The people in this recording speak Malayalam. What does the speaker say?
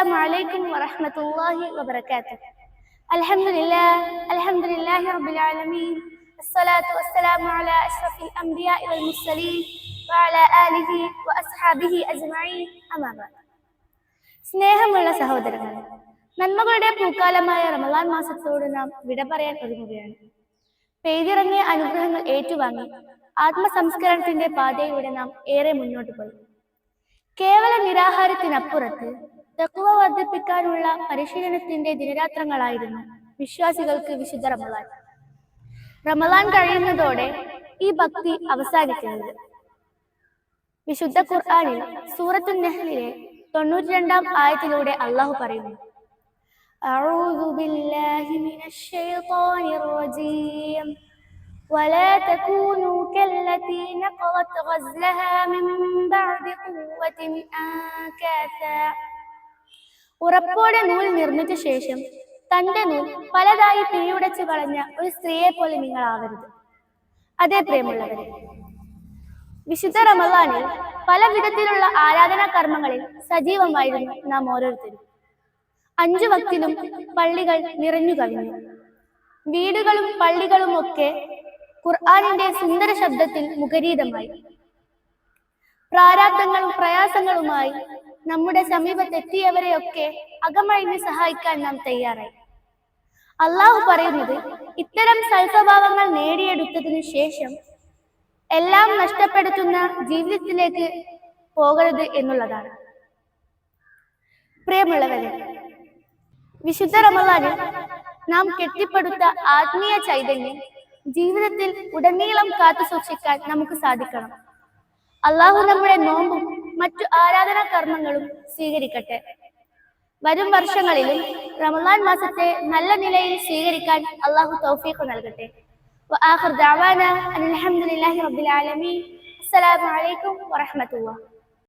السلام عليكم ورحمة الله وبركاته. الحمد لله رب العالمين. الصلاة والسلام على أشرف الأنبياء والمرسلين وعلى آله وأصحابه أجمعين. أما بعد. സ്നേഹമുള്ള സഹോദരങ്ങളെ, നന്മകളുടെ പൂക്കാലമായ റമളാൻ മാസത്തോട് നാം വിട പറയാൻ ഒരുങ്ങുകയാണ്. പെയ്തിറങ്ങിയ അനുഗ്രഹങ്ങൾ ഏറ്റുവാങ്ങി ആത്മസംസ്കരണത്തിന്റെ പാതയിലൂടെ നാം ഏറെ മുന്നോട്ട് പോയി. കേവല നിരാഹാരത്തിനപ്പുറത്ത് തഖ്വ വർദ്ധിപ്പിക്കാനുള്ള പരിശീലനത്തിന്റെ ദിനരാത്രങ്ങളായിരുന്നു വിശ്വാസികൾക്ക് വിശുദ്ധ റമളാൻ. റമളാൻ കഴിയുന്നതോടെ ഈ ഭക്തി അവസാനിക്കുന്നത്. വിശുദ്ധ ഖുർആനിൽ സൂറത്തുൻ നഹ്ലിലെ 92-ാം ആയത്തിലൂടെ അല്ലാഹു പറയുന്നു: അഊദു ബില്ലാഹി മിനശ് ശൈത്വാനിർ റജീം വലാ തകൂനൂ കല്ലതീ നഖളത് ഗസ്ലഹാ മിൻ ബഅദി ഖുവ്വത്തിൻ അൻകാസാ. ഉറപ്പോടെ നൂൽ നിർമ്മിച്ച ശേഷം തന്റെ നൂൽ പലതായി പിരിയുടച്ചു കളഞ്ഞ ഒരു സ്ത്രീയെ പോലെ നിങ്ങളാവരുത്. അതേ പ്രിയമുള്ളവരെ, വിശുദ്ധ റമളാനിൽ പല വിധത്തിലുള്ള ആരാധനാ കർമ്മങ്ങളിൽ സജീവമായിരുന്നു നാം ഓരോരുത്തരും. 5 വക്തിലും പള്ളികൾ നിറഞ്ഞു കവിഞ്ഞു. വീടുകളും പള്ളികളും ഒക്കെ ഖുർആനിന്റെ സുന്ദര ശബ്ദത്തിൽ മുഖരീതമായി. പ്രാരാബ്ധങ്ങളും പ്രയാസങ്ങളുമായി നമ്മുടെ സമീപത്തെത്തിയവരെയൊക്കെ അകമഴിഞ്ഞ് സഹായിക്കാൻ നാം തയ്യാറായി. അള്ളാഹു പറയുന്നത്, ഇത്തരം സൽസ്വഭാവങ്ങൾ നേടിയെടുത്തതിനു ശേഷം എല്ലാം നഷ്ടപ്പെടുത്തുന്ന ജീവിതത്തിലേക്ക് പോകരുത് എന്നുള്ളതാണ്. പ്രിയമുള്ളവരെ, വിശുദ്ധ റമളാനിൽ നാം കെട്ടിപ്പടുത്ത ആത്മീയ ചൈതന്യം ജീവിതത്തിൽ ഉടനീളം കാത്തു സൂക്ഷിക്കാൻ നമുക്ക് സാധിക്കണം. അള്ളാഹു നമ്മുടെ നോമ്പും മറ്റു ആരാധനാ കർമ്മങ്ങളും സ്വീകരിക്കട്ടെ. വരും വർഷങ്ങളിലും റമളാൻ മാസത്തെ നല്ല നിലയിൽ സ്വീകരിക്കാൻ അള്ളാഹു തൗഫീഖ് നൽകട്ടെ. وآخر دعوانا أن الحمد لله رب العالمين. السلام عليكم ورحمة الله.